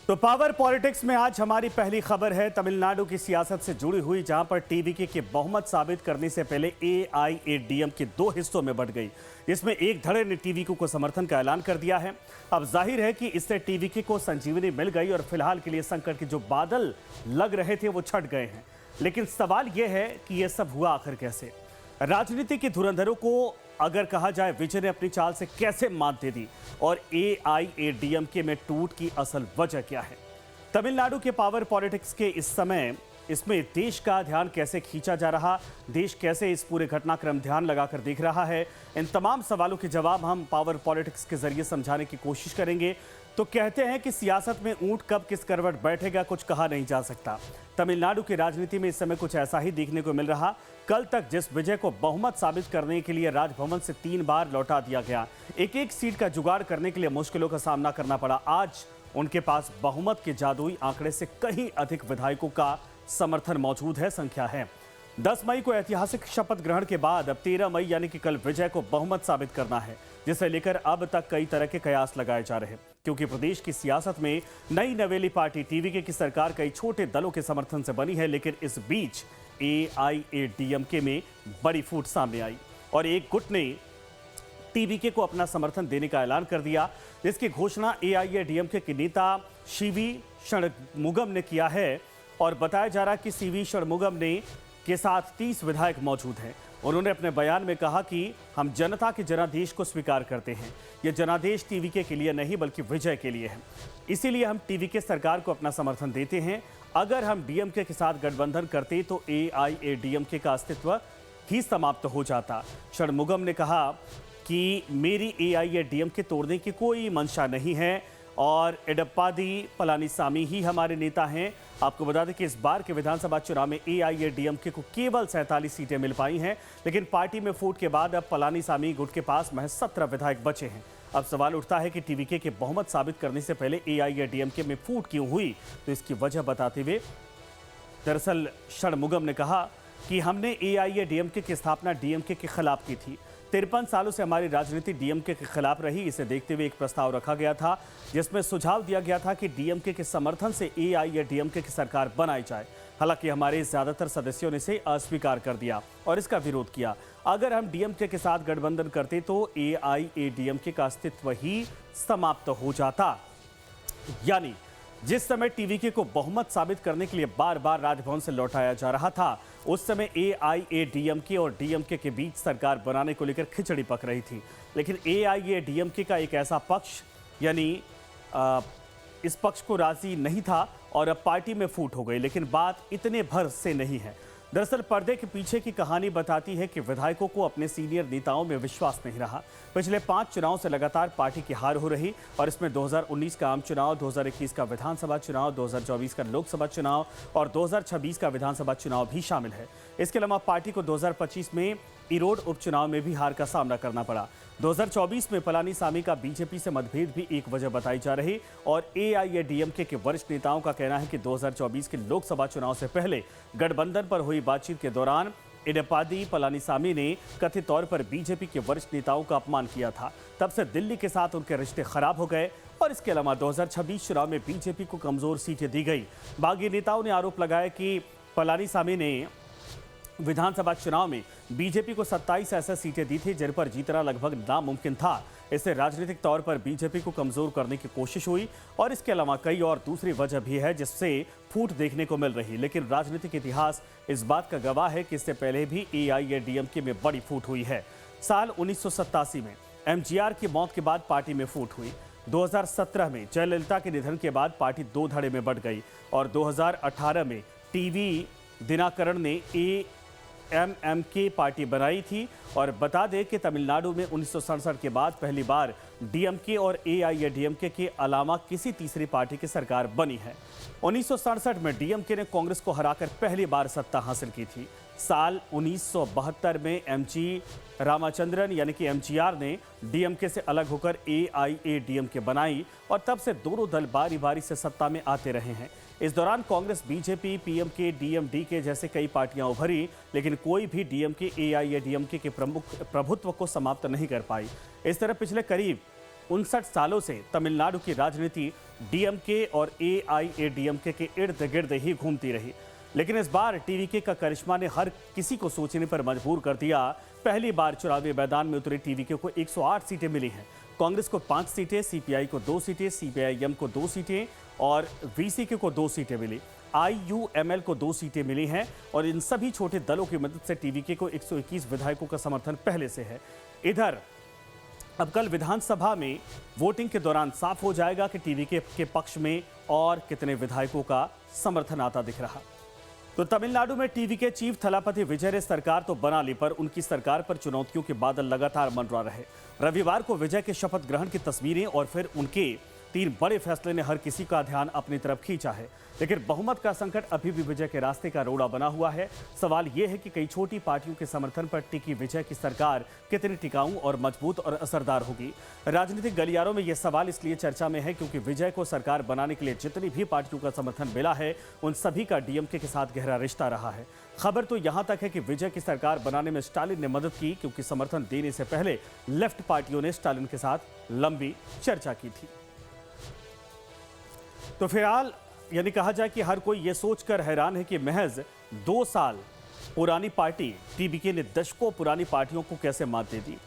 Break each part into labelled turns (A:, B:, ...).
A: तो power politics में आज हमारी पहली खबर है तमिलनाडु की सियासत से जुड़ी हुई, जहां पर टीवीके के बहुमत साबित करने से पहले एआईएडीएम के दो हिस्सों में बंट गई। इसमें एक धड़े ने टीवीके को समर्थन का ऐलान कर दिया है। अब जाहिर है कि इससे टीवीके को संजीवनी मिल गई और फिलहाल के लिए संकट के जो बादल लग रहे थे वो छट गए हैं। लेकिन सवाल यह है कि यह सब हुआ आखिर कैसे। राजनीति के धुरंधरों को अगर कहा जाए विजय ने अपनी चाल से कैसे मात दे दी और एआईएडीएमके में टूट की असल वजह क्या है। तमिलनाडु के पावर पॉलिटिक्स के इस समय इसमें देश का ध्यान कैसे खींचा जा रहा, देश कैसे इस पूरे घटनाक्रम ध्यान लगाकर देख रहा है, इन तमाम सवालों के जवाब हम पावर पॉलिटिक्स के जरिए समझाने की कोशिश करेंगे। तो कहते हैं कि सियासत में ऊंट कब किस करवट बैठेगा कुछ कहा नहीं जा सकता। तमिलनाडु की राजनीति में इस समय कुछ ऐसा ही देखने को मिल रहा। कल तक जिस विजय को बहुमत साबित करने के लिए राजभवन से 3 बार लौटा दिया गया, एक एक सीट का जुगाड़ करने के लिए मुश्किलों का सामना करना पड़ा, आज उनके पास बहुमत के जादुई आंकड़े से कहीं अधिक विधायकों का समर्थन मौजूद है, संख्या है। 10 मई को ऐतिहासिक शपथ ग्रहण के बाद अब 13 मई यानी कि कल विजय को बहुमत साबित करना है, जिसे लेकर अब तक कई तरह के कयास लगाए जा रहे हैं। क्योंकि प्रदेश की सियासत में नई नवेली पार्टी टीवीके की सरकार कई छोटे दलों के समर्थन से बनी है, लेकिन इस बीच एआईएडीएमके में बड़ी फूट सामने आई और एक गुट ने टीवीके को अपना समर्थन देने का ऐलान कर दिया। इसकी घोषणा एआईएडीएमके के नेता सीवी षणमुगम ने किया है और बताया जा रहा है कि सीवी षणमुगम ने के साथ 30 विधायक मौजूद हैं। उन्होंने अपने बयान में कहा कि हम जनता के जनादेश को स्वीकार करते हैं। यह जनादेश टीवीके के लिए नहीं बल्कि विजय के लिए है, इसीलिए हम टीवीके सरकार को अपना समर्थन देते हैं। अगर हम डीएमके के साथ गठबंधन करते तो एआईएडीएमके का अस्तित्व ही समाप्त हो जाता। षणमुगम ने कहा कि मेरी एआईएडीएमके तोड़ने की कोई मंशा नहीं है और एडप्पादी पलानीसामी ही हमारे नेता हैं। आपको बता दें कि इस बार के विधानसभा चुनाव में एआईएडीएमके को केवल 47 सीटें मिल पाई हैं, लेकिन पार्टी में फूट के बाद अब पलानीसामी गुट के पास महज 17 विधायक बचे हैं। अब सवाल उठता है कि टीवीके के बहुमत साबित करने से पहले एआईएडीएमके में फूट क्यों हुई। तो इसकी वजह बताते हुए दरअसल षणमुगम ने कहा कि हमने एआईएडीएमके की स्थापना डीएमके के खिलाफ की थी। 53 सालों से हमारी राजनीति डीएमके के खिलाफ रही। इसे देखते हुए एक प्रस्ताव रखा गया था जिसमें सुझाव दिया गया था कि डीएमके के समर्थन से एआईएडीएमके की सरकार बनाई जाए। हालांकि हमारे ज्यादातर सदस्यों ने इसे अस्वीकार कर दिया और इसका विरोध किया। अगर हम डीएमके के साथ गठबंधन करते तो एआईएडीएमके का अस्तित्व ही समाप्त हो जाता। यानी जिस समय टीवीके को बहुमत साबित करने के लिए बार बार राजभवन से लौटाया जा रहा था, उस समय एआईएडीएमके और डीएमके के बीच सरकार बनाने को लेकर खिचड़ी पक रही थी। लेकिन एआईएडीएमके का एक ऐसा पक्ष यानी इस पक्ष को राजी नहीं था और अब पार्टी में फूट हो गई। लेकिन बात इतने भर से नहीं है। दरअसल पर्दे के पीछे की कहानी बताती है कि विधायकों को अपने सीनियर नेताओं में विश्वास नहीं रहा। पिछले 5 चुनाव से लगातार पार्टी की हार हो रही और इसमें 2019 का आम चुनाव, 2021 का विधानसभा चुनाव, 2024 का लोकसभा चुनाव और 2026 का विधानसभा चुनाव भी शामिल है। इसके अलावा पार्टी को 2025 में इरोड उपचुनाव में भी हार का सामना करना पड़ा। 2024 में पलानीसामी का बीजेपी से मतभेद भी एक वजह बताई जा रही और एआईएडीएमके के वरिष्ठ नेताओं का कहना है कि 2024 के लोकसभा चुनाव से पहले गठबंधन पर हुई बातचीत के दौरान एडप्पादी पलानीसामी ने कथित तौर पर बीजेपी के वरिष्ठ नेताओं का अपमान किया था। तब से दिल्ली के साथ उनके रिश्ते खराब हो गए और इसके अलावा 2026 चुनाव में बीजेपी को कमजोर सीटें दी गई। बागी नेताओं ने आरोप लगाया कि पलानीसामी ने विधानसभा चुनाव में बीजेपी को 27 ऐसी सीटें दी थी जिन पर जीतना लगभग नामुमकिन था। इससे राजनीतिक तौर पर बीजेपी को कमजोर करने की कोशिश हुई और इसके अलावा कई और दूसरी वजह भी है जिससे फूट देखने को मिल रही। लेकिन राजनीतिक इतिहास इस बात का गवाह है कि इससे पहले भी एआईएडीएमके में बड़ी फूट हुई है। साल 1987 में एमजीआर की मौत के बाद पार्टी में फूट हुई। 2017 में जयललिता के निधन के बाद पार्टी 2 धड़े में बंट गई और 2018 में टीवी दिनाकरण ने एमएमके पार्टी बनाई थी। और बता दें कि तमिलनाडु में 1967 के बाद पहली बार डीएमके और एआईएडीएमके के अलावा किसी तीसरी पार्टी की सरकार बनी है। 1967 में डीएमके ने कांग्रेस को हराकर पहली बार सत्ता हासिल की थी। साल 1972 में एमजी रामचंद्रन यानी कि एमजीआर ने डीएमके से अलग होकर एआईएडीएमके बनाई और तब से दोनों दल बारी बारी से सत्ता में आते रहे हैं। इस दौरान कांग्रेस, बीजेपी, पीएमके, डीएमडीके जैसे कई पार्टियां उभरी, लेकिन कोई भी डीएमके एआईएडीएमके के प्रमुख प्रभुत्व को समाप्त नहीं कर पाई। इस तरह पिछले करीब 59 सालों से तमिलनाडु की राजनीति डीएमके और एआईएडीएमके के इर्द गिर्द ही घूमती रही, लेकिन इस बार टीवीके का करिश्मा ने हर किसी को सोचने पर मजबूर कर दिया। पहली बार चुनावी मैदान में उतरे टीवीके को 108 सीटें मिली हैं। कांग्रेस को 5 सीटें, सीपीआई को 2 सीटें, सीपीआईएम को 2 सीटें और वीसीके को 2 सीटें मिली। आईयूएमएल को 2 सीटें मिली हैं और इन सभी छोटे दलों की मदद से टीवीके को 121 विधायकों का समर्थन पहले से है। इधर अब कल विधानसभा में वोटिंग के दौरान साफ हो जाएगा कि टीवीके के पक्ष में और कितने विधायकों का समर्थन आता दिख रहा। तो तमिलनाडु में टीवीके चीफ थलापति विजय ने सरकार तो बना ली, पर उनकी सरकार पर चुनौतियों के बादल लगातार मंडरा रहे। रविवार को विजय के शपथ ग्रहण की तस्वीरें और फिर उनके 3 बड़े फैसले ने हर किसी का ध्यान अपनी तरफ खींचा है, लेकिन बहुमत का संकट अभी भी विजय के रास्ते का रोड़ा बना हुआ है। सवाल यह है कि कई छोटी पार्टियों के समर्थन पर टिकी विजय की सरकार कितनी टिकाऊ और मजबूत और असरदार होगी। राजनीतिक गलियारों में यह सवाल इसलिए चर्चा में है क्योंकि विजय को सरकार बनाने के लिए जितनी भी पार्टियों का समर्थन मिला है, उन सभी का डीएमके के साथ गहरा रिश्ता रहा है। खबर तो यहां तक है कि विजय की सरकार बनाने में स्टालिन ने मदद की, क्योंकि समर्थन देने से पहले लेफ्ट पार्टियों ने स्टालिन के साथ लंबी चर्चा की थी। तो फिलहाल यानी कहा जाए कि हर कोई यह सोचकर हैरान है कि महज 2 साल पुरानी पार्टी टीवीके ने दशकों पुरानी पार्टियों को कैसे मात दे दी।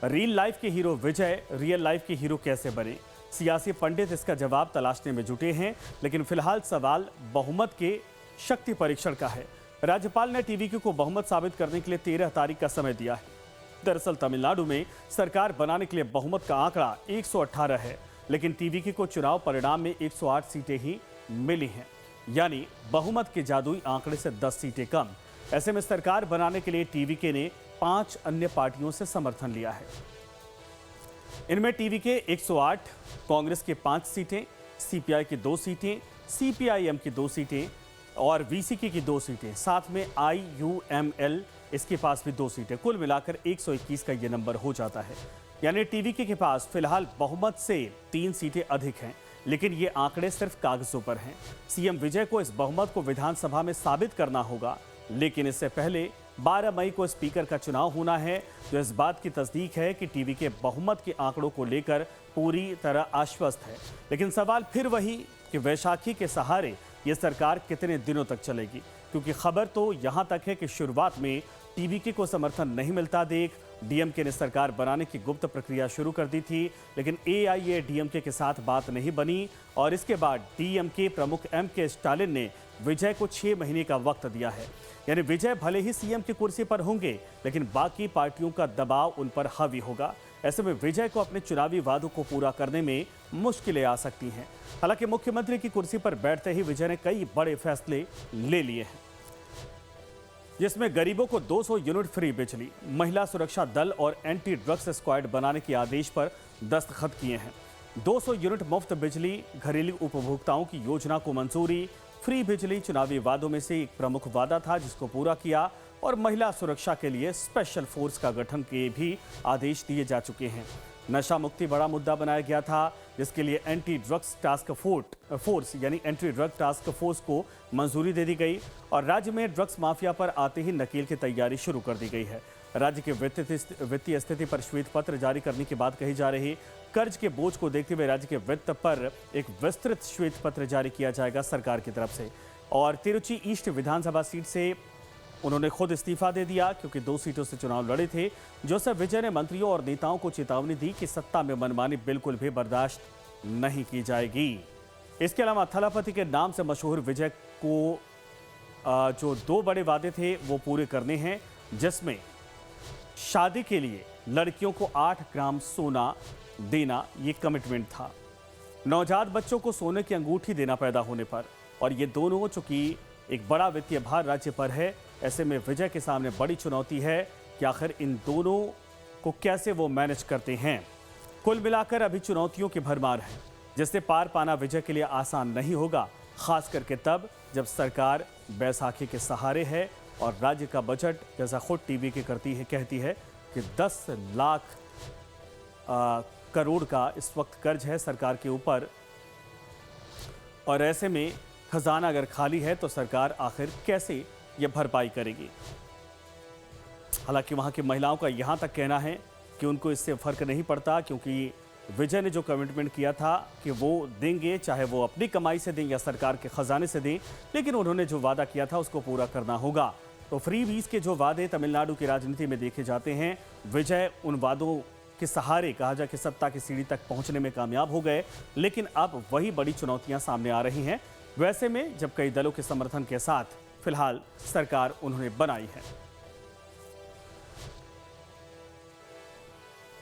A: रियल लाइफ के हीरो विजय रियल लाइफ के हीरो कैसे बने? सियासी पंडित इसका जवाब तलाशने में जुटे हैं, लेकिन फिलहाल सवाल बहुमत के शक्ति परीक्षण का है। राज्यपाल ने टीवीके को बहुमत साबित करने के लिए 13 तारीख का समय दिया है। दरअसल तमिलनाडु में सरकार बनाने के लिए बहुमत का आंकड़ा 118 है, लेकिन टीवीके को चुनाव परिणाम में 108 सीटें ही मिली हैं, यानी बहुमत के जादुई आंकड़े से 10 सीटें कम। ऐसे में सरकार बनाने के लिए टीवीके ने 5 अन्य पार्टियों से समर्थन लिया है। इनमें टीवीके 108, कांग्रेस के 5 सीटें, सीपीआई की 2 सीटें, सीपीआईएम की 2 सीटें और वीसीके की 2 सीटें, साथ में आईयूएमएल इसके पास भी 2 सीटें। कुल मिलाकर 121 का ये नंबर हो जाता है, यानी टीवीके के पास फिलहाल बहुमत से 3 सीटें अधिक हैं, लेकिन ये आंकड़े सिर्फ कागजों पर हैं। सीएम विजय को इस बहुमत को विधानसभा में साबित करना होगा, लेकिन इससे पहले 12 मई को स्पीकर का चुनाव होना है, जो इस बात की तस्दीक है कि टीवीके बहुमत के आंकड़ों को लेकर पूरी तरह आश्वस्त है। लेकिन सवाल फिर वही कि वैशाखी के सहारे ये सरकार कितने दिनों तक चलेगी, क्योंकि खबर तो यहाँ तक है कि शुरुआत में टीवीके को समर्थन नहीं मिलता देख डीएमके ने सरकार बनाने की गुप्त प्रक्रिया शुरू कर दी थी, लेकिन एआईएडीएमके के साथ बात नहीं बनी और इसके बाद डीएमके प्रमुख एमके स्टालिन ने विजय को 6 महीने का वक्त दिया है। यानी विजय भले ही सीएम की कुर्सी पर होंगे, लेकिन बाकी पार्टियों का दबाव उन पर हावी होगा। ऐसे में विजय को अपने चुनावी वादों को पूरा करने में मुश्किलें आ सकती हैं। हालांकि मुख्यमंत्री की कुर्सी पर बैठते ही विजय ने कई बड़े फैसले ले लिए हैं, जिसमें गरीबों को 200 यूनिट फ्री बिजली, महिला सुरक्षा दल और एंटी ड्रग्स स्क्वाड बनाने के आदेश पर दस्तखत किए हैं। 200 यूनिट मुफ्त बिजली, घरेलू उपभोक्ताओं की योजना को मंजूरी, फ्री बिजली चुनावी वादों में से एक प्रमुख वादा था जिसको पूरा किया, और महिला सुरक्षा के लिए स्पेशल फोर्स का गठन के भी आदेश दिए जा चुके हैं। नशा मुक्ति बड़ा मुद्दा बनाया गया था, जिसके लिए एंटी ड्रग्स टास्क फोर्स यानी एंटी ड्रग टास्क फोर्स को मंजूरी दे दी गई और राज्य में ड्रग्स माफिया पर आते ही नकेल की तैयारी शुरू कर दी गई है। राज्य के वित्तीय स्थिति पर श्वेत पत्र जारी करने की बात कही जा रही। कर्ज के बोझ को देखते हुए राज्य के वित्त पर एक विस्तृत श्वेत पत्र जारी किया जाएगा सरकार की तरफ से। और तिरुचि ईस्ट विधानसभा सीट से उन्होंने खुद इस्तीफा दे दिया, क्योंकि 2 सीटों से चुनाव लड़े थे। जोसेफ विजय ने मंत्रियों और नेताओं को चेतावनी दी कि सत्ता में मनमानी बिल्कुल भी बर्दाश्त नहीं की जाएगी। इसके अलावा थलापति के नाम से मशहूर विजय को जो 2 बड़े वादे थे वो पूरे करने हैं, जिसमें शादी के लिए लड़कियों को 8 ग्राम सोना देना ये कमिटमेंट था, नवजात बच्चों को सोने की अंगूठी देना पैदा होने पर, और ये दोनों चूंकि एक बड़ा वित्तीय भार राज्य पर है, ऐसे में विजय के सामने बड़ी चुनौती है कि आखिर इन दोनों को कैसे वो मैनेज करते हैं। कुल मिलाकर अभी चुनौतियों की भरमार है, जिससे पार पाना विजय के लिए आसान नहीं होगा, खास करके तब जब सरकार बैसाखी के सहारे है और राज्य का बजट, जैसा खुद टीवीके कहती है कि 10 लाख करोड़ का इस वक्त कर्ज है सरकार के ऊपर, और ऐसे में खजाना अगर खाली है तो सरकार आखिर कैसे ये भरपाई करेगी। हालांकि वहां की महिलाओं का यहां तक कहना है कि उनको इससे फर्क नहीं पड़ता, क्योंकि विजय ने जो कमिटमेंट किया था कि वो देंगे, चाहे वो अपनी कमाई से दें या सरकार के खजाने से दें, लेकिन उन्होंने जो वादा किया था उसको पूरा करना होगा। तो फ्री वीज के जो वादे तमिलनाडु की राजनीति में देखे जाते हैं, विजय उन वादों के सहारे कहा जाए कि सत्ता की सीढ़ी तक पहुंचने में कामयाब हो गए, लेकिन अब वही बड़ी चुनौतियां सामने आ रही हैं। वैसे में जब कई दलों के समर्थन के साथ फिलहाल सरकार उन्होंने बनाई है।